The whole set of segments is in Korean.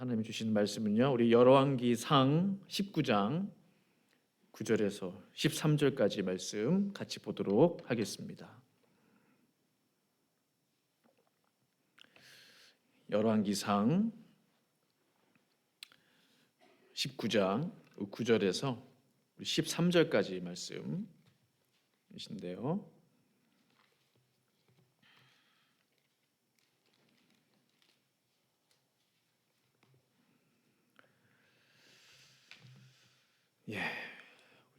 하나님이 주신 말씀은요, 우리 열왕기상 19장 9절에서 13절까지 말씀 같이 보도록 하겠습니다. 열왕기상 19장 9절에서 13절까지 말씀이신데요.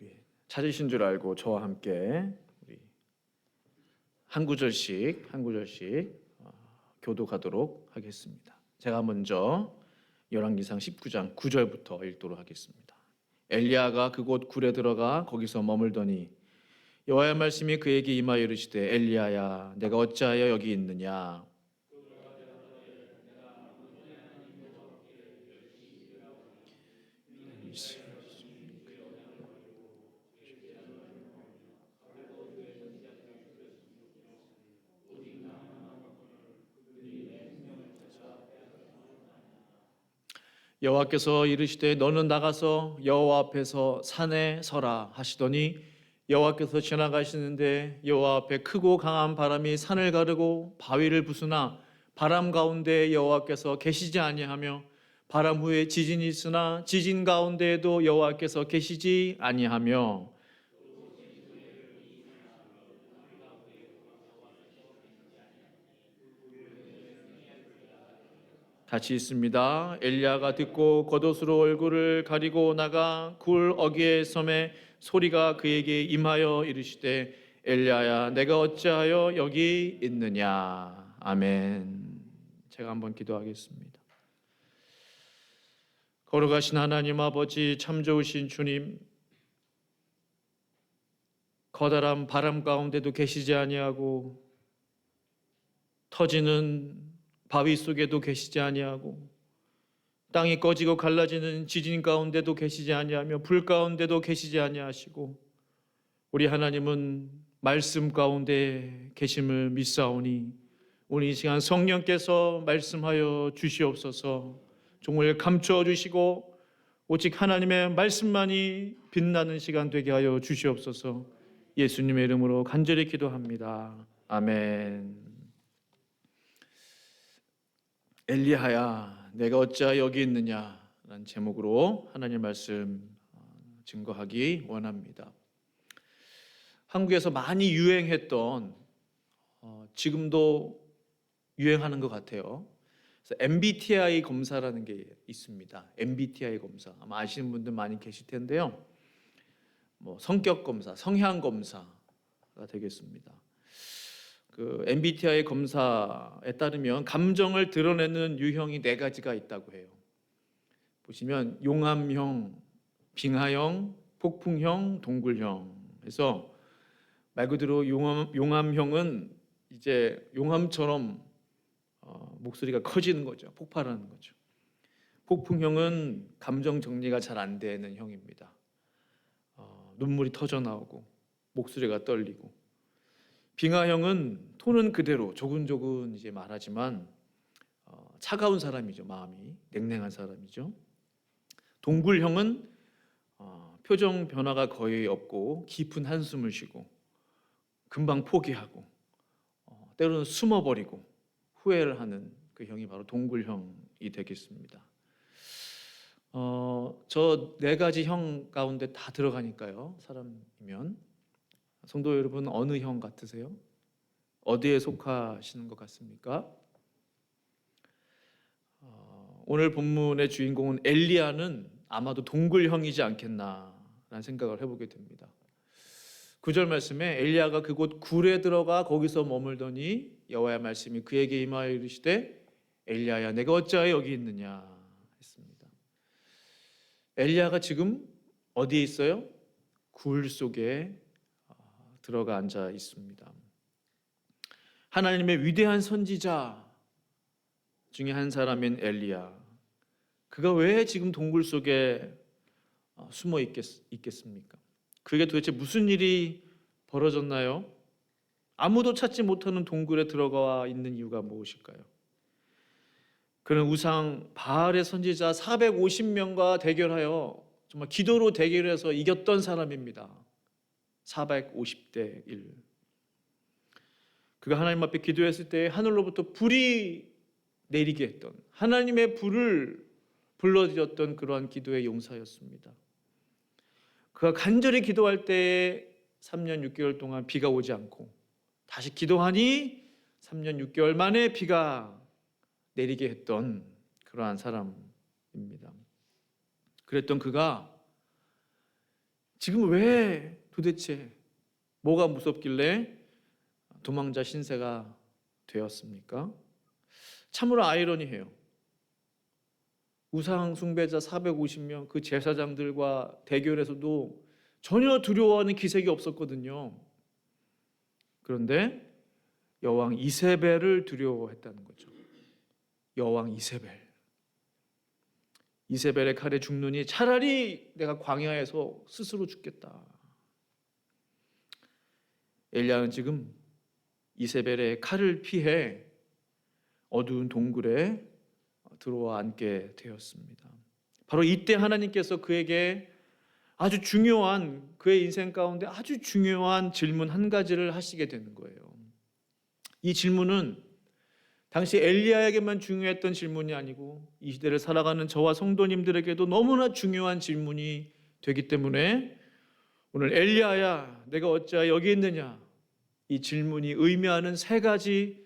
우리 찾으신 줄 알고 저와 함께 우리 한 구절씩 교독하도록 하겠습니다. 제가 먼저 열왕기상 19장 9절부터 읽도록 하겠습니다. 엘리야가 그곳 굴에 들어가 거기서 머물더니 여호와의 말씀이 그에게 임하여 이르시되 엘리야야 내가 어찌하여 여기 있느냐. 여호와께서 이르시되 너는 나가서 여호와 앞에서 산에 서라 하시더니 여호와께서 지나가시는데 여호와 앞에 크고 강한 바람이 산을 가르고 바위를 부수나 바람 가운데 여호와께서 계시지 아니하며 바람 후에 지진이 있으나 지진 가운데에도 여호와께서 계시지 아니하며 같이 있습니다. 엘리야가 듣고 겉옷으로 얼굴을 가리고 나가 굴 어귀에 섬에 소리가 그에게 임하여 이르시되 엘리야야 내가 어찌하여 여기 있느냐. 아멘. 제가 한번 기도하겠습니다. 걸어가신 하나님 아버지, 참 좋으신 주님, 커다란 바람 가운데도 계시지 아니하고 터지는 바위 속에도 계시지 아니하고 땅이 꺼지고 갈라지는 지진 가운데도 계시지 아니하며 불 가운데도 계시지 아니하시고 우리 하나님은 말씀 가운데 계심을 믿사오니 오늘 이 시간 성령께서 말씀하여 주시옵소서. 종을 감추어 주시고 오직 하나님의 말씀만이 빛나는 시간 되게 하여 주시옵소서. 예수님의 이름으로 간절히 기도합니다. 아멘. 엘리야야 내가 어찌하여 여기 있느냐 라는 제목으로 하나님 말씀 증거하기 원합니다. 한국에서 많이 유행했던 지금도 유행하는 것 같아요. 그래서 MBTI 검사라는 게 있습니다. MBTI 검사 아마 아시는 분들 많이 계실 텐데요. 성격 검사, 성향 검사가 되겠습니다. 그 MBTI 검사에 따르면 감정을 드러내는 유형이 4가지가 있다고 해요. 보시면 용암형, 빙하형, 폭풍형, 동굴형. 그래서 말 그대로 용암형은 이제 용암처럼 목소리가 커지는 거죠. 폭발하는 거죠. 폭풍형은 감정 정리가 잘 안 되는 형입니다. 눈물이 터져 나오고 목소리가 떨리고. 빙하형은 톤은 그대로 조근조근 이제 말하지만 차가운 사람이죠. 마음이 냉랭한 사람이죠. 동굴형은 표정 변화가 거의 없고 깊은 한숨을 쉬고 금방 포기하고 때로는 숨어버리고 후회를 하는 그 형이 바로 동굴형이 되겠습니다. 저 4가지 형 가운데 다 들어가니까요. 사람이면 성도 여러분 어느 형 같으세요? 어디에 속하시는 것 같습니까? 오늘 본문의 주인공은 엘리야는 아마도 동굴형이지 않겠나라는 생각을 해보게 됩니다. 9절 말씀에 엘리야가 그곳 굴에 들어가 거기서 머물더니 여호와의 말씀이 그에게 임하여 이르시되 엘리야야 내가 어찌하여 여기 있느냐 했습니다. 엘리야가 지금 어디에 있어요? 굴 속에 들어가 앉아 있습니다. 하나님의 위대한 선지자 중에 한 사람인 엘리야. 그가 왜 지금 동굴 속에 숨어 있겠습니까? 그게 도대체 무슨 일이 벌어졌나요? 아무도 찾지 못하는 동굴에 들어가 있는 이유가 무엇일까요? 그는 우상 바알의 선지자 450명과 대결하여 정말 기도로 대결해서 이겼던 사람입니다. 450대 1. 그가 하나님 앞에 기도했을 때 하늘로부터 불이 내리게 했던, 하나님의 불을 불러들였던 그러한 기도의 용사였습니다. 그가 간절히 기도할 때에 3년 6개월 동안 비가 오지 않고, 다시 기도하니 3년 6개월 만에 비가 내리게 했던 그러한 사람입니다. 그랬던 그가 지금 왜 도대체 뭐가 무섭길래 도망자 신세가 되었습니까? 참으로 아이러니해요. 우상 숭배자 450명 그 제사장들과 대결에서도 전혀 두려워하는 기색이 없었거든요. 그런데 여왕 이세벨을 두려워했다는 거죠. 여왕 이세벨. 이세벨의 칼에 죽느니 차라리 내가 광야에서 스스로 죽겠다. 엘리야는 지금 이세벨의 칼을 피해 어두운 동굴에 들어와 앉게 되었습니다. 바로 이때 하나님께서 그에게 아주 중요한, 그의 인생 가운데 아주 중요한 질문 한 가지를 하시게 되는 거예요. 이 질문은 당시 엘리야에게만 중요했던 질문이 아니고 이 시대를 살아가는 저와 성도님들에게도 너무나 중요한 질문이 되기 때문에 오늘 엘리야야 내가 어찌하여 여기 있느냐, 이 질문이 의미하는 세 가지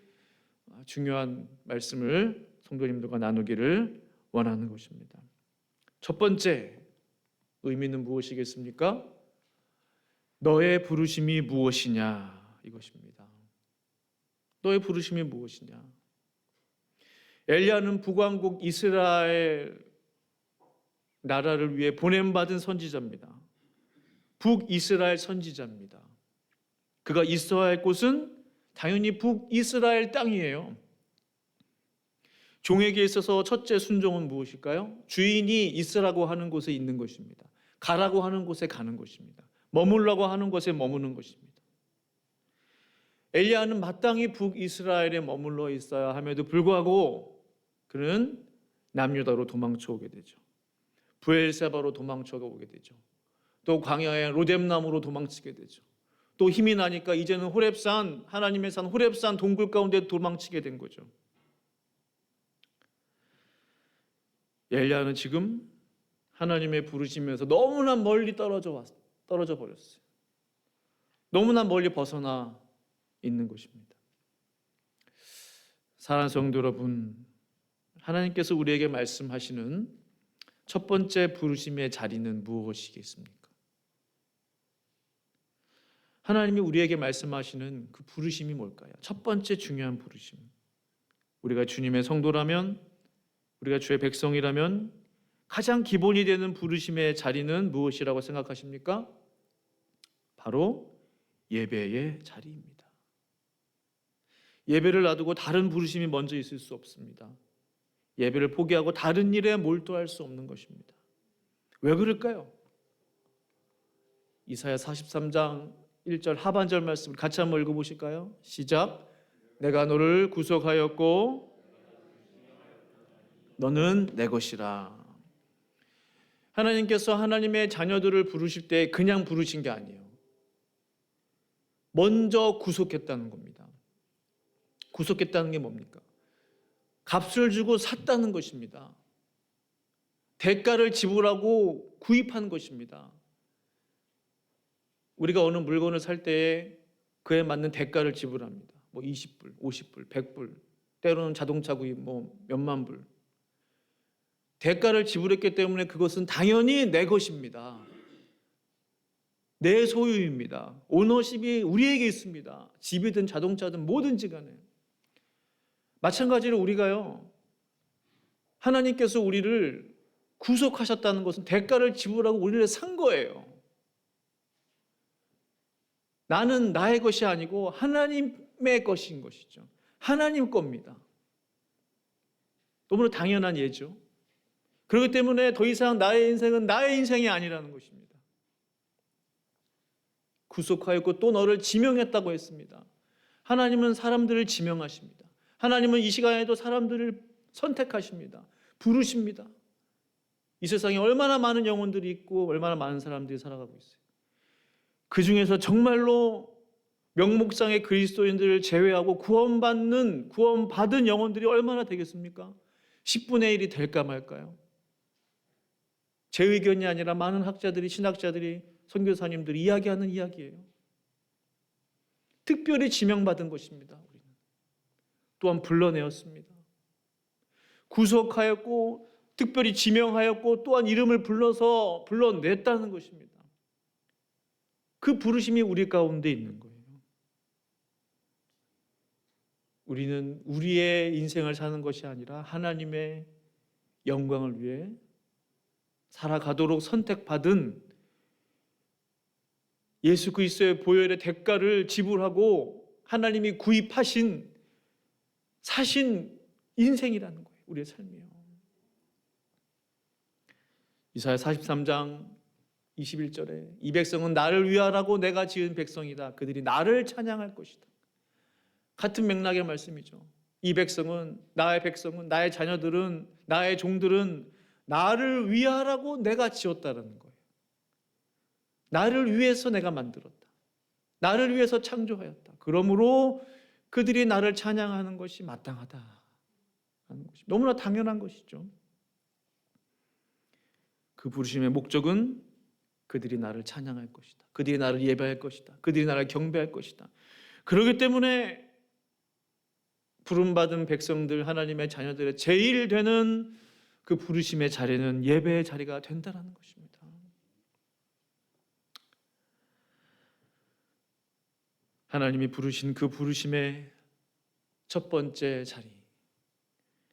중요한 말씀을 성도님들과 나누기를 원하는 것입니다. 첫 번째 의미는 무엇이겠습니까? 너의 부르심이 무엇이냐, 이것입니다. 너의 부르심이 무엇이냐. 엘리야는 북왕국 이스라엘 나라를 위해 보냄받은 선지자입니다. 북이스라엘 선지자입니다. 그가 있어야 할 곳은 당연히 북이스라엘 땅이에요. 종에게 있어서 첫째 순종은 무엇일까요? 주인이 있으라고 하는 곳에 있는 것입니다. 가라고 하는 곳에 가는 것입니다. 머물라고 하는 곳에 머무는 것입니다. 엘리야는 마땅히 북이스라엘에 머물러 있어야 함에도 불구하고 그는 남유다로 도망쳐 오게 되죠. 브엘세바로 도망쳐 오게 되죠. 또 광야의 로뎀나무로 도망치게 되죠. 또 힘이 나니까 이제는 호렙산, 하나님의 산 호렙산 동굴 가운데 도망치게 된 거죠. 엘리야는 지금 하나님의 부르심에서 너무나 멀리 떨어져 버렸어요. 너무나 멀리 벗어나 있는 것입니다. 사랑하는 성도 여러분, 하나님께서 우리에게 말씀하시는 첫 번째 부르심의 자리는 무엇이겠습니까? 하나님이 우리에게 말씀하시는 그 부르심이 뭘까요? 첫 번째 중요한 부르심. 우리가 주님의 성도라면, 우리가 주의 백성이라면 가장 기본이 되는 부르심의 자리는 무엇이라고 생각하십니까? 바로 예배의 자리입니다. 예배를 놔두고 다른 부르심이 먼저 있을 수 없습니다. 예배를 포기하고 다른 일에 몰두할 수 없는 것입니다. 왜 그럴까요? 이사야 43장 1절 하반절 말씀을 같이 한번 읽어보실까요? 시작. 내가 너를 구속하였고 너는 내 것이라. 하나님께서 하나님의 자녀들을 부르실 때 그냥 부르신 게 아니에요. 먼저 구속했다는 겁니다. 구속했다는 게 뭡니까? 값을 주고 샀다는 것입니다. 대가를 지불하고 구입한 것입니다. 우리가 어느 물건을 살 때에 그에 맞는 대가를 지불합니다. 20불, 50불, 100불, 때로는 자동차 구입 몇만 불. 대가를 지불했기 때문에 그것은 당연히 내 것입니다. 내 소유입니다. 오너십이 우리에게 있습니다. 집이든 자동차든 뭐든지 간에. 마찬가지로 우리가요, 하나님께서 우리를 구속하셨다는 것은 대가를 지불하고 우리를 산 거예요. 나는 나의 것이 아니고 하나님의 것인 것이죠. 하나님 겁니다. 너무나 당연한 예죠. 그렇기 때문에 더 이상 나의 인생은 나의 인생이 아니라는 것입니다. 구속하였고 또 너를 지명했다고 했습니다. 하나님은 사람들을 지명하십니다. 하나님은 이 시간에도 선택하십니다. 부르십니다. 이 세상에 얼마나 많은 영혼들이 있고 얼마나 많은 사람들이 살아가고 있어요. 그 중에서 정말로 명목상의 그리스도인들을 제외하고 구원받은 영혼들이 얼마나 되겠습니까? 10분의 1이 될까 말까요? 제 의견이 아니라 많은 학자들이, 신학자들이, 선교사님들이 이야기하는 이야기예요. 특별히 지명받은 것입니다. 우리는 또한 불러내었습니다. 구속하였고 특별히 지명하였고 또한 이름을 불러냈다는 것입니다. 그 부르심이 우리 가운데 있는 거예요. 우리는 우리의 인생을 사는 것이 아니라 하나님의 영광을 위해 살아가도록 선택받은 예수 그리스도의 보혈의 대가를 지불하고 하나님이 구입하신 사신 인생이라는 거예요. 우리의 삶이요. 이사야 43장 21절에 이 백성은 나를 위하라고 내가 지은 백성이다. 그들이 나를 찬양할 것이다. 같은 맥락의 말씀이죠. 이 백성은, 나의 자녀들은, 나의 종들은 나를 위하라고 내가 지었다는 거예요. 나를 위해서 내가 만들었다. 나를 위해서 창조하였다. 그러므로 그들이 나를 찬양하는 것이 마땅하다. 너무나 당연한 것이죠. 그 부르심의 목적은 그들이 나를 찬양할 것이다. 그들이 나를 예배할 것이다. 그들이 나를 경배할 것이다. 그렇기 때문에 부름받은 백성들, 하나님의 자녀들의 제일 되는 그 부르심의 자리는 예배의 자리가 된다는 것입니다. 하나님이 부르신 그 부르심의 첫 번째 자리,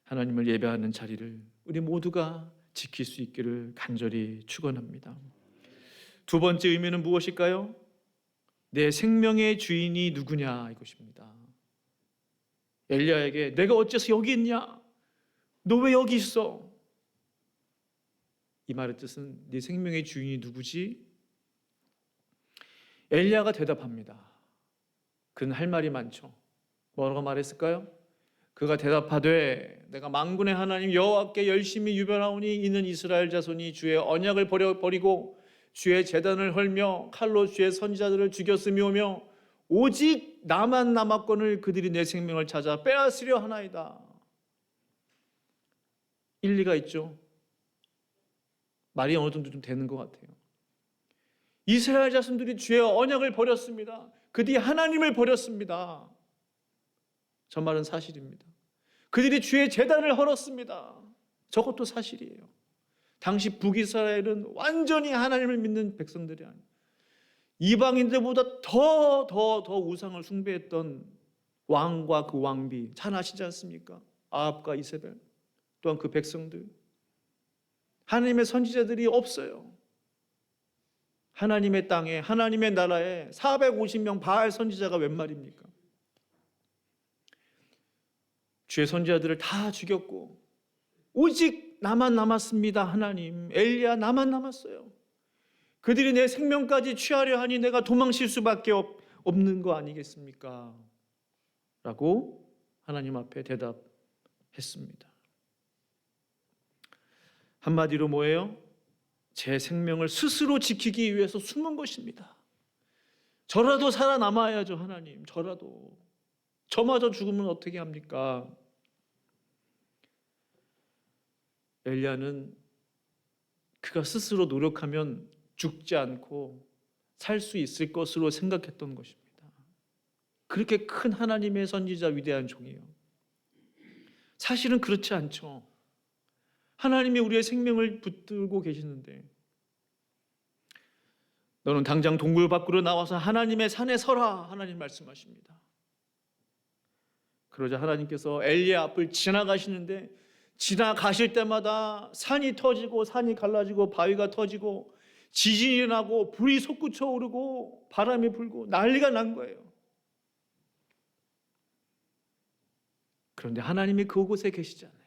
하나님을 예배하는 자리를 우리 모두가 지킬 수 있기를 간절히 축원합니다. 두 번째 의미는 무엇일까요? 내 생명의 주인이 누구냐 이것입니다. 엘리야에게 내가 어째서 여기 있냐? 너 왜 여기 있어? 이 말의 뜻은 네 생명의 주인이 누구지? 엘리야가 대답합니다. 그는 할 말이 많죠. 뭐라고 말했을까요? 그가 대답하되 내가 만군의 하나님 여호와께 열심히 유별하오니 이는 이스라엘 자손이 주의 언약을 버리고 주의 제단을 헐며 칼로 주의 선지자들을 죽였음이오며 오직 나만 남았거늘 그들이 내 생명을 찾아 빼앗으려 하나이다. 일리가 있죠. 말이 어느 정도 좀 되는 것 같아요. 이스라엘 자손들이 주의 언약을 버렸습니다. 그들이 하나님을 버렸습니다. 저 말은 사실입니다. 그들이 주의 제단을 헐었습니다. 저것도 사실이에요. 당시 북이스라엘은 완전히 하나님을 믿는 백성들이 아니에요. 이방인들보다 더 우상을 숭배했던 왕과 그 왕비 잘 아시지 않습니까? 아합과 이세벨 또한 그 백성들, 하나님의 선지자들이 없어요. 하나님의 땅에, 하나님의 나라에 450명 바알 선지자가 웬 말입니까? 주의 선지자들을 다 죽였고 오직 나만 남았습니다. 하나님, 엘리야 나만 남았어요. 그들이 내 생명까지 취하려 하니 내가 도망칠 수밖에 없는 거 아니겠습니까? 라고 하나님 앞에 대답했습니다. 한마디로 뭐예요? 제 생명을 스스로 지키기 위해서 숨은 것입니다. 저라도 살아남아야죠. 하나님, 저라도. 저마저 죽으면 어떻게 합니까? 엘리야는 그가 스스로 노력하면 죽지 않고 살 수 있을 것으로 생각했던 것입니다. 그렇게 큰 하나님의 선지자 위대한 종이요. 사실은 그렇지 않죠. 하나님이 우리의 생명을 붙들고 계시는데 너는 당장 동굴 밖으로 나와서 하나님의 산에 서라 하나님 말씀하십니다. 그러자 하나님께서 엘리야 앞을 지나가시는데 지나가실 때마다 산이 터지고 산이 갈라지고 바위가 터지고 지진이 나고 불이 솟구쳐 오르고 바람이 불고 난리가 난 거예요. 그런데 하나님이 그곳에 계시잖아요.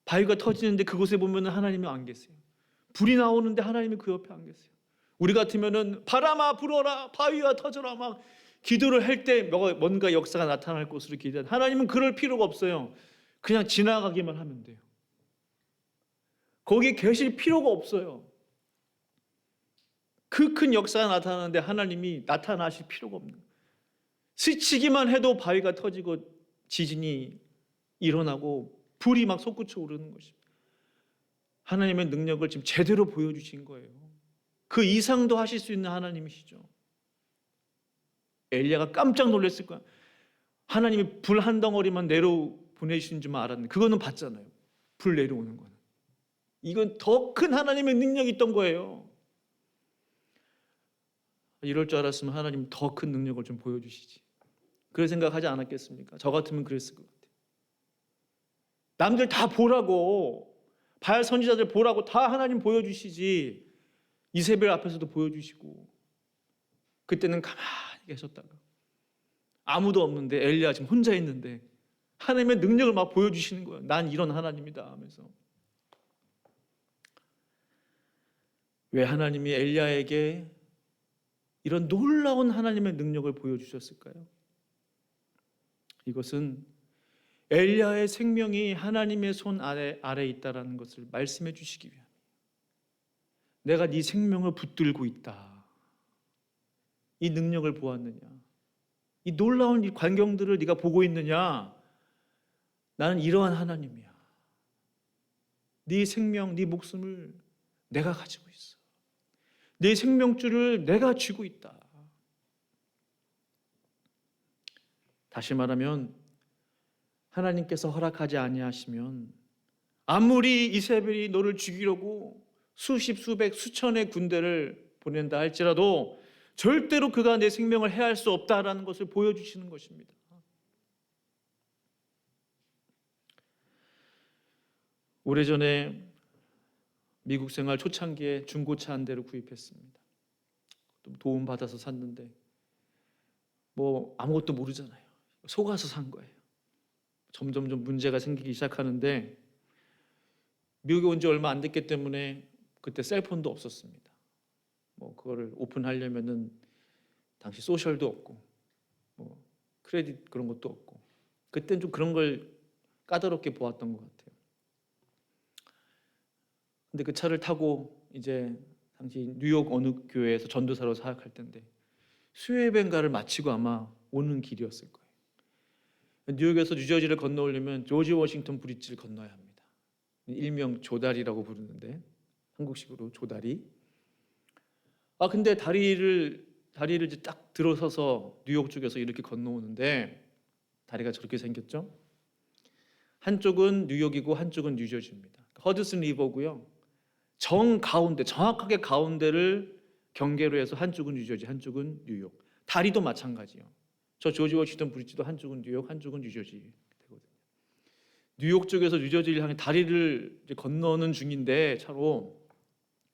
바위가 터지는데 그곳에 보면 하나님이 안 계세요. 불이 나오는데 하나님이 그 옆에 안 계세요. 우리 같으면은 바람아 불어라, 바위가 터져라, 막 기도를 할 때 뭔가 역사가 나타날 것으로 기대하는 하나님은 그럴 필요가 없어요. 그냥 지나가기만 하면 돼요. 거기에 계실 필요가 없어요. 그 큰 역사가 나타나는데 하나님이 나타나실 필요가 없는 거예요. 스치기만 해도 바위가 터지고 지진이 일어나고 불이 막 솟구쳐 오르는 것입니다. 하나님의 능력을 지금 제대로 보여주신 거예요. 그 이상도 하실 수 있는 하나님이시죠. 엘리야가 깜짝 놀랐을 거야. 하나님이 불 한 덩어리만 내려 보내주신 줄만 알았는데 그거는 봤잖아요. 불 내려오는 거는. 이건 더 큰 하나님의 능력이 있던 거예요. 이럴 줄 알았으면 하나님 더 큰 능력을 좀 보여주시지. 그런 생각하지 않았겠습니까? 저 같으면 그랬을 것 같아요. 남들 다 보라고, 바알 선지자들 보라고 다 하나님 보여주시지. 이세벨 앞에서도 보여주시고, 그때는 가만히 계셨다가 아무도 없는데 엘리야 지금 혼자 있는데 하나님의 능력을 막 보여주시는 거예요. 난 이런 하나님이다 하면서. 왜 하나님이 엘리야에게 이런 놀라운 하나님의 능력을 보여주셨을까요? 이것은 엘리야의 생명이 하나님의 손 아래 있다라는 것을 말씀해 주시기 위함이에요. 내가 네 생명을 붙들고 있다. 이 능력을 보았느냐? 이 놀라운 이 광경들을 네가 보고 있느냐? 나는 이러한 하나님이야. 네 생명, 네 목숨을 내가 가지고 있어. 네 생명줄을 내가 쥐고 있다. 다시 말하면 하나님께서 허락하지 아니하시면 아무리 이세벨이 너를 죽이려고 수십, 수백, 수천의 군대를 보낸다 할지라도 절대로 그가 내 생명을 해할 수 없다라는 것을 보여주시는 것입니다. 오래전에 미국 생활 초창기에 중고차 한 대를 구입했습니다. 도움받아서 샀는데 뭐 아무것도 모르잖아요. 속아서 산 거예요. 점점 문제가 생기기 시작하는데 미국에 온 지 얼마 안 됐기 때문에 그때 셀폰도 없었습니다. 뭐 그거를 오픈하려면은 당시 소셜도 없고 뭐 크레딧 그런 것도 없고 그때는 좀 그런 걸 까다롭게 보았던 것 같아요. 근데 그 차를 타고 이제 당시 뉴욕 어느 교회에서 전도사로 사역할 텐데 수요예배인가를 마치고 아마 오는 길이었을 거예요. 뉴욕에서 뉴저지를 건너오려면 조지 워싱턴 브릿지를 건너야 합니다. 일명 조다리라고 부르는데 한국식으로 조다리. 근데 다리를 이제 딱 들어서서 뉴욕 쪽에서 이렇게 건너오는데 다리가 저렇게 생겼죠. 한쪽은 뉴욕이고 한쪽은 뉴저지입니다. 허드슨 리버고요. 정확하게 가운데를 경계로 해서 한쪽은 뉴저지, 한쪽은 뉴욕. 다리도 마찬가지요. 저 조지 워싱턴 브릿지도 한쪽은 뉴욕, 한쪽은 뉴저지 되거든요. 뉴욕 쪽에서 뉴저지를 향해 다리를 이제 건너는 중인데 차로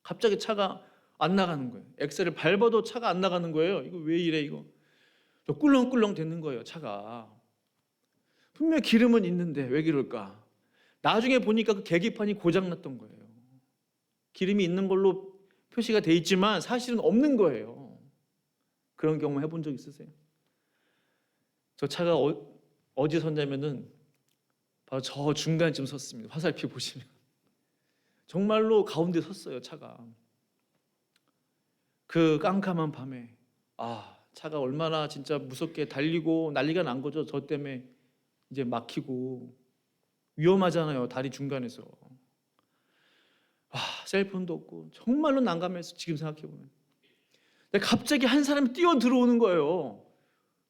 갑자기 차가 안 나가는 거예요. 엑셀을 밟아도 차가 안 나가는 거예요. 이거 왜 이래 이거? 꿀렁꿀렁 되는 거예요, 차가. 분명 기름은 있는데 왜 그럴까? 나중에 보니까 그 계기판이 고장 났던 거예요. 기름이 있는 걸로 표시가 돼 있지만 사실은 없는 거예요. 그런 경험 해본 적 있으세요? 저 차가 어디 섰냐면은 바로 저 중간쯤 섰습니다. 화살표 보시면 정말로 가운데 섰어요, 차가. 그 깜깜한 밤에 차가 얼마나 진짜 무섭게 달리고 난리가 난 거죠. 저 때문에 이제 막히고 위험하잖아요, 다리 중간에서. 셀폰도 없고 정말로 난감해서 지금 생각해보면. 근데 갑자기 한 사람이 뛰어 들어오는 거예요,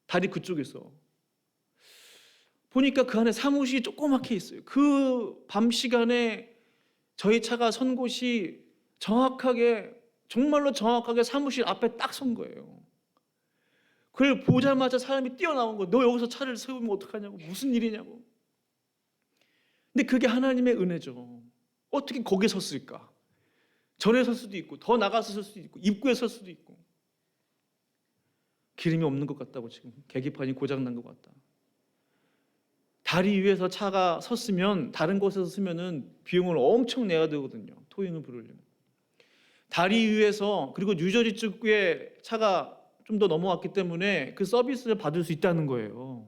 다리 그쪽에서. 보니까 그 안에 사무실이 조그맣게 있어요. 그 밤 시간에 저희 차가 선 곳이 정말로 정확하게 사무실 앞에 딱 선 거예요. 그걸 보자마자 사람이 뛰어나온 거예요. 너 여기서 차를 세우면 어떡하냐고, 무슨 일이냐고. 근데 그게 하나님의 은혜죠. 어떻게 거기에 섰을까? 전에 설 수도 있고 더 나가서 설 수도 있고 입구에 설 수도 있고. 기름이 없는 것 같다고, 지금 계기판이 고장난 것 같다. 다리 위에서 차가 섰으면 다른 곳에서 쓰면은 비용을 엄청 내야 되거든요, 토잉을 부르려면. 다리 위에서, 그리고 뉴저지 쪽에 차가 좀 더 넘어왔기 때문에 그 서비스를 받을 수 있다는 거예요.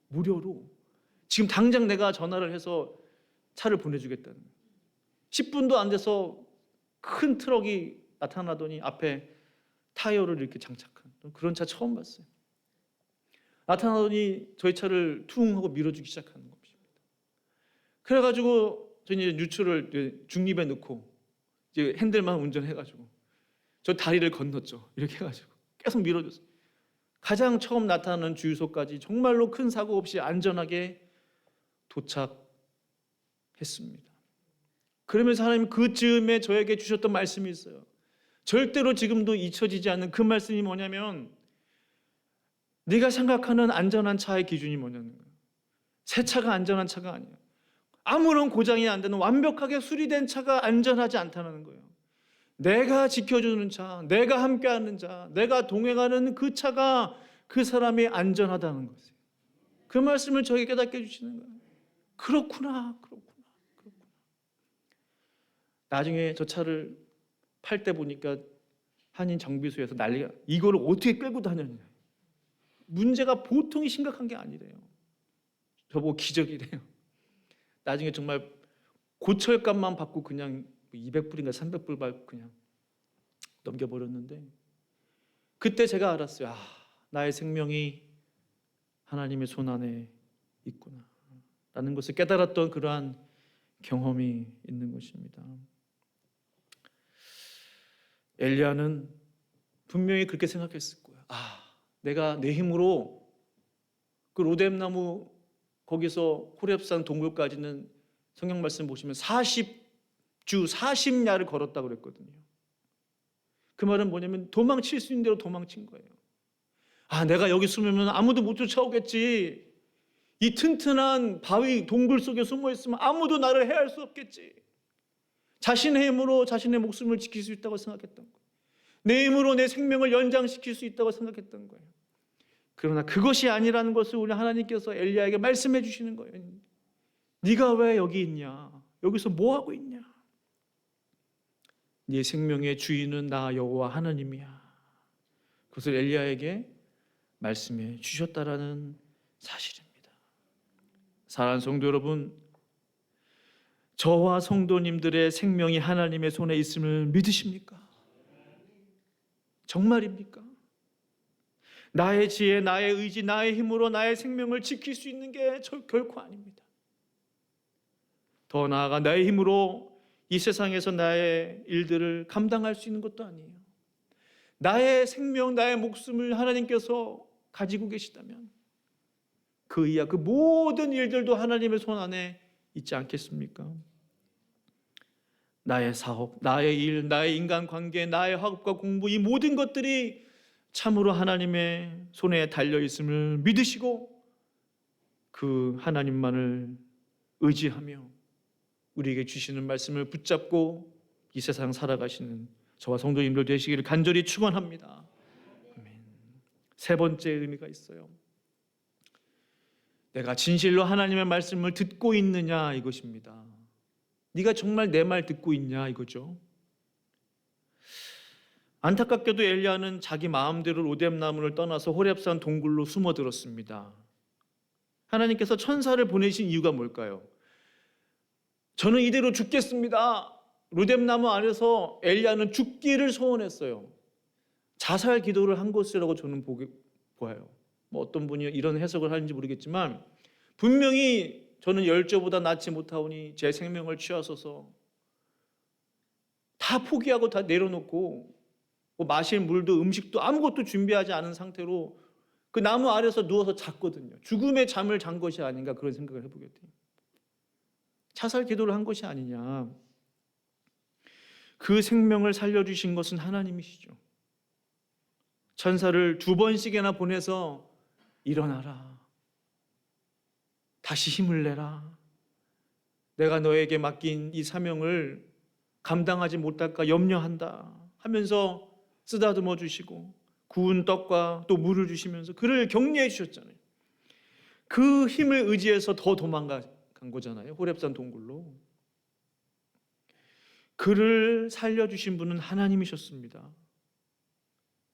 무료로. 지금 당장 내가 전화를 해서 차를 보내주겠다는 거예요. 10분도 안 돼서 큰 트럭이 나타나더니 앞에 타이어를 이렇게 장착한 그런 차 처음 봤어요. 나타나더니 저희 차를 퉁 하고 밀어주기 시작하는 겁니다. 그래가지고 저는 이제 뉴트럴 중립에 넣고 이제 핸들만 운전해가지고 저 다리를 건넜죠. 이렇게 해가지고 계속 밀어줬어요. 가장 처음 나타나는 주유소까지 정말로 큰 사고 없이 안전하게 도착했습니다. 그러면서 하나님 그 즈음에 저에게 주셨던 말씀이 있어요. 절대로 지금도 잊혀지지 않는 그 말씀이 뭐냐면, 네가 생각하는 안전한 차의 기준이 뭐냐는 거예요. 새 차가 안전한 차가 아니에요. 아무런 고장이 안 되는 완벽하게 수리된 차가 안전하지 않다는 거예요. 내가 지켜주는 차, 내가 함께하는 차, 내가 동행하는 그 차가 그 사람이 안전하다는 것이에요. 그 말씀을 저에게 깨닫게 해주시는 거예요. 그렇구나. 나중에 저 차를 팔 때 보니까 한인 정비소에서 난리가, 이거를 어떻게 끌고 다녔냐. 문제가 보통이 심각한 게 아니래요. 저보고 기적이래요. 나중에 정말 고철값만 받고 그냥 200불인가 300불 받고 그냥 넘겨버렸는데, 그때 제가 알았어요. 아, 나의 생명이 하나님의 손 안에 있구나 라는 것을 깨달았던 그러한 경험이 있는 것입니다. 엘리야는 분명히 그렇게 생각했을 거예요. 아, 내가 내 힘으로 그 로뎀나무 거기서 호렙산 동굴까지는 성경 말씀 보시면 40주 40야를 걸었다고 그랬거든요. 그 말은 뭐냐면 도망칠 수 있는 대로 도망친 거예요. 아, 내가 여기 숨으면 아무도 못 쫓아오겠지. 이 튼튼한 바위 동굴 속에 숨어 있으면 아무도 나를 해할 수 없겠지. 자신의 힘으로 자신의 목숨을 지킬 수 있다고 생각했던 거예요. 내 힘으로 내 생명을 연장시킬 수 있다고 생각했던 거예요. 그러나 그것이 아니라는 것을 우리 하나님께서 엘리야에게 말씀해 주시는 거예요. 네가 왜 여기 있냐? 여기서 뭐 하고 있냐? 네 생명의 주인은 나 여호와 하나님이야. 그것을 엘리야에게 말씀해 주셨다라는 사실입니다. 사랑하는 성도 여러분, 저와 성도님들의 생명이 하나님의 손에 있음을 믿으십니까? 정말입니까? 나의 지혜, 나의 의지, 나의 힘으로 나의 생명을 지킬 수 있는 게 결코 아닙니다. 더 나아가 나의 힘으로 이 세상에서 나의 일들을 감당할 수 있는 것도 아니에요. 나의 생명, 나의 목숨을 하나님께서 가지고 계시다면 그 이하 그 모든 일들도 하나님의 손 안에 있지 않겠습니까? 나의 사업, 나의 일, 나의 인간관계, 나의 학업과 공부, 이 모든 것들이 참으로 하나님의 손에 달려있음을 믿으시고 그 하나님만을 의지하며 우리에게 주시는 말씀을 붙잡고 이 세상 살아가시는 저와 성도님들 되시기를 간절히 축원합니다. 아멘. 세 번째 의미가 있어요. 내가 진실로 하나님의 말씀을 듣고 있느냐 이것입니다. 네가 정말 내 말 듣고 있냐 이거죠. 안타깝게도 엘리야는 자기 마음대로 로뎀나무를 떠나서 호렙산 동굴로 숨어들었습니다. 하나님께서 천사를 보내신 이유가 뭘까요? 저는 이대로 죽겠습니다. 로뎀나무 안에서 엘리야는 죽기를 소원했어요. 자살 기도를 한 것이라고 저는 보아요. 뭐 어떤 분이 이런 해석을 하는지 모르겠지만 분명히 저는 열조보다 낫지 못하오니 제 생명을 취하소서, 다 포기하고 다 내려놓고 뭐 마실 물도 음식도 아무것도 준비하지 않은 상태로 그 나무 아래서 누워서 잤거든요. 죽음의 잠을 잔 것이 아닌가 그런 생각을 해보게 돼요. 자살 기도를 한 것이 아니냐. 그 생명을 살려주신 것은 하나님이시죠. 천사를 2번씩이나 보내서 일어나라, 다시 힘을 내라, 내가 너에게 맡긴 이 사명을 감당하지 못할까 염려한다 하면서 쓰다듬어 주시고 구운 떡과 또 물을 주시면서 그를 격려해 주셨잖아요. 그 힘을 의지해서 더 도망간 거잖아요. 호렙산 동굴로. 그를 살려주신 분은 하나님이셨습니다.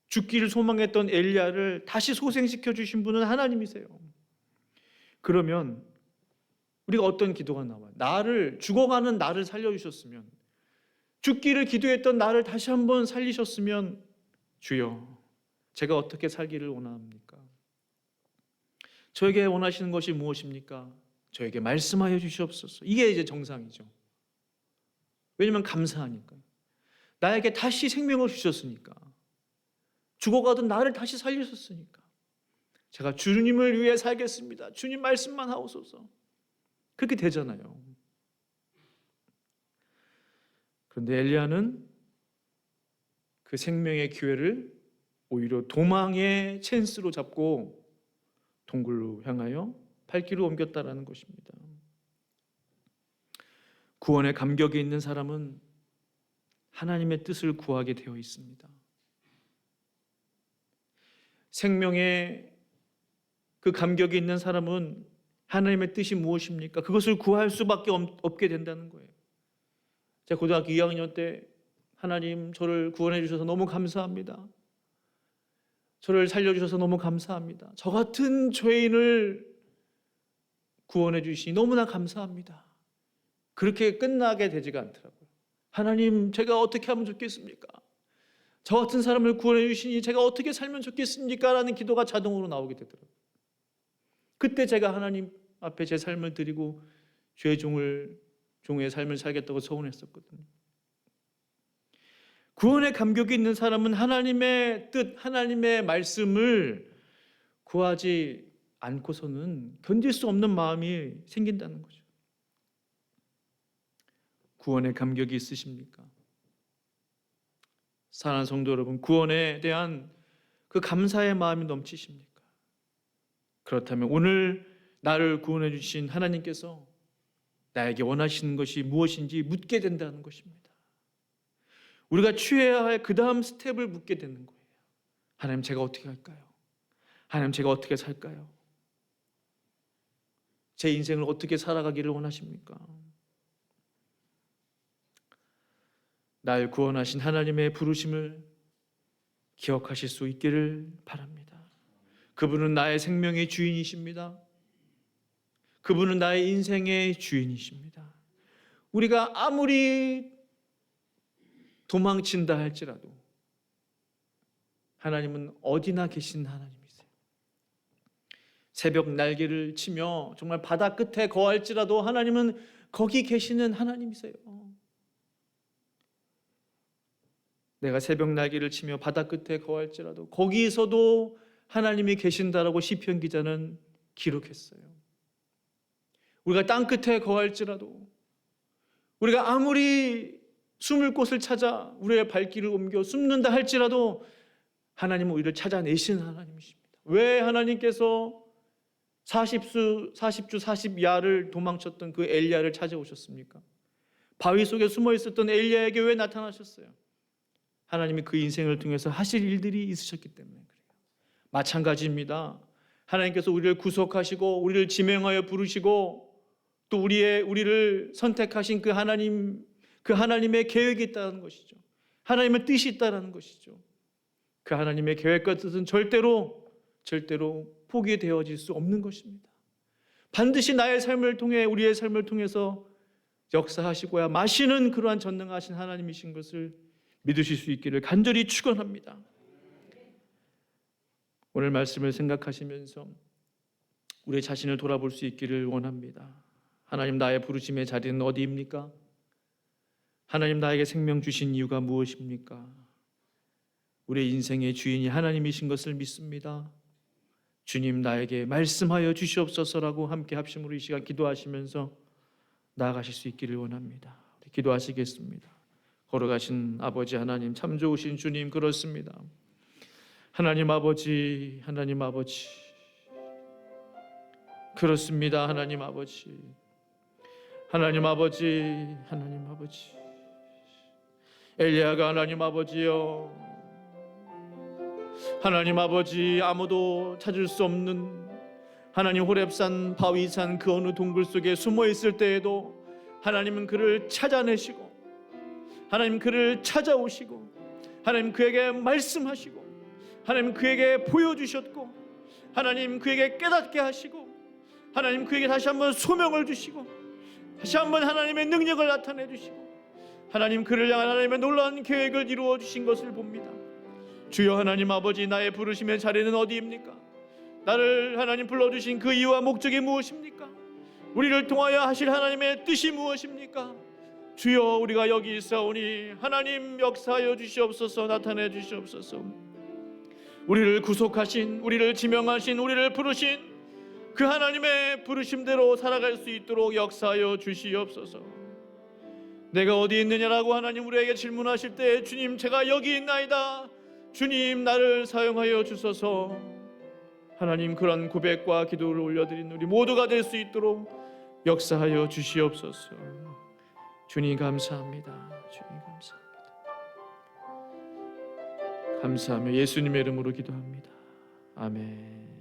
죽기를 소망했던 엘리야를 다시 소생시켜 주신 분은 하나님이세요. 그러면 우리가 어떤 기도가 나와요? 죽어가는 나를 살려주셨으면, 죽기를 기도했던 나를 다시 한번 살리셨으면, 주여 제가 어떻게 살기를 원합니까? 저에게 원하시는 것이 무엇입니까? 저에게 말씀하여 주시옵소서. 이게 이제 정상이죠. 왜냐하면 감사하니까요. 나에게 다시 생명을 주셨으니까, 죽어가던 나를 다시 살리셨으니까 제가 주님을 위해 살겠습니다. 주님 말씀만 하옵소서. 그렇게 되잖아요. 그런데 엘리야는 그 생명의 기회를 오히려 도망의 찬스로 잡고 동굴로 향하여 발길을 옮겼다라는 것입니다. 구원의 감격이 있는 사람은 하나님의 뜻을 구하게 되어 있습니다. 생명의 그 감격이 있는 사람은 하나님의 뜻이 무엇입니까? 그것을 구할 수밖에 없게 된다는 거예요. 제가 고등학교 2학년 때 하나님 저를 구원해 주셔서 너무 감사합니다. 저를 살려주셔서 너무 감사합니다. 저 같은 죄인을 구원해 주시니 너무나 감사합니다. 그렇게 끝나게 되지가 않더라고요. 하나님 제가 어떻게 하면 좋겠습니까? 저 같은 사람을 구원해 주시니 제가 어떻게 살면 좋겠습니까? 라는 기도가 자동으로 나오게 되더라고요. 그때 제가 하나님 앞에 제 삶을 드리고 종의 삶을 살겠다고 서원했었거든요. 구원의 감격이 있는 사람은 하나님의 뜻, 하나님의 말씀을 구하지 않고서는 견딜 수 없는 마음이 생긴다는 거죠. 구원의 감격이 있으십니까? 사랑하는 성도 여러분, 구원에 대한 그 감사의 마음이 넘치십니까? 그렇다면 오늘 나를 구원해 주신 하나님께서 나에게 원하시는 것이 무엇인지 묻게 된다는 것입니다. 우리가 취해야 할 그 다음 스텝을 묻게 되는 거예요. 하나님 제가 어떻게 할까요? 하나님 제가 어떻게 살까요? 제 인생을 어떻게 살아가기를 원하십니까? 날 구원하신 하나님의 부르심을 기억하실 수 있기를 바랍니다. 그분은 나의 생명의 주인이십니다. 그분은 나의 인생의 주인이십니다. 우리가 아무리 도망친다 할지라도 하나님은 어디나 계신 하나님이세요. 새벽 날개를 치며 정말 바다 끝에 거할지라도 하나님은 거기 계시는 하나님이세요. 내가 새벽 날개를 치며 바다 끝에 거할지라도 거기에서도 하나님이 계신다라고 시편 기자는 기록했어요. 우리가 땅 끝에 거할지라도, 우리가 아무리 숨을 곳을 찾아 우리의 발길을 옮겨 숨는다 할지라도 하나님은 우리를 찾아내시는 하나님이십니다. 왜 하나님께서 40주 40야를 도망쳤던 그 엘리야를 찾아오셨습니까? 바위 속에 숨어 있었던 엘리야에게 왜 나타나셨어요? 하나님이 그 인생을 통해서 하실 일들이 있으셨기 때문에 그래요. 마찬가지입니다. 하나님께서 우리를 구속하시고 우리를 지명하여 부르시고 또 우리를 선택하신 그 하나님의 계획이 있다는 것이죠. 하나님의 뜻이 있다는 것이죠. 그 하나님의 계획과 뜻은 절대로 포기되어질 수 없는 것입니다. 반드시 나의 삶을 통해, 우리의 삶을 통해서 역사하시고야 마시는 그러한 전능하신 하나님이신 것을 믿으실 수 있기를 간절히 축원합니다. 오늘 말씀을 생각하시면서 우리 자신을 돌아볼 수 있기를 원합니다. 하나님, 나의 부르심의 자리는 어디입니까? 하나님, 나에게 생명 주신 이유가 무엇입니까? 우리의 인생의 주인이 하나님이신 것을 믿습니다. 주님, 나에게 말씀하여 주시옵소서라고 함께 합심으로 이 시간 기도하시면서 나아가실 수 있기를 원합니다. 우리 기도하시겠습니다. 걸어가신 아버지 하나님, 참 좋으신 주님, 그렇습니다. 하나님 아버지, 그렇습니다. 하나님 아버지, 엘리야가 하나님 아버지요, 하나님 아버지, 아무도 찾을 수 없는 하나님 호렙산, 바위산 그 어느 동굴 속에 숨어 있을 때에도 하나님은 그를 찾아내시고, 하나님 그를 찾아오시고, 하나님 그에게 말씀하시고, 하나님 그에게 보여주셨고, 하나님 그에게 깨닫게 하시고, 하나님 그에게 다시 한번 소명을 주시고, 다시 한번 하나님의 능력을 나타내 주시고, 하나님 그를 향한 하나님의 놀라운 계획을 이루어 주신 것을 봅니다. 주여 하나님 아버지, 나의 부르심의 자리는 어디입니까? 나를 하나님 불러주신 그 이유와 목적이 무엇입니까? 우리를 통하여 하실 하나님의 뜻이 무엇입니까? 주여, 우리가 여기 있사오니 하나님 역사하여 주시옵소서. 나타내 주시옵소서. 우리를 구속하신, 우리를 지명하신, 우리를 부르신 그 하나님의 부르심대로 살아갈 수 있도록 역사하여 주시옵소서. 내가 어디 있느냐라고 하나님 우리에게 질문하실 때, 주님 제가 여기 있나이다, 주님 나를 사용하여 주소서. 하나님 그런 고백과 기도를 올려드린 우리 모두가 될 수 있도록 역사하여 주시옵소서. 주님 감사합니다. 주님 감사합니다. 감사하며 예수님의 이름으로 기도합니다. 아멘.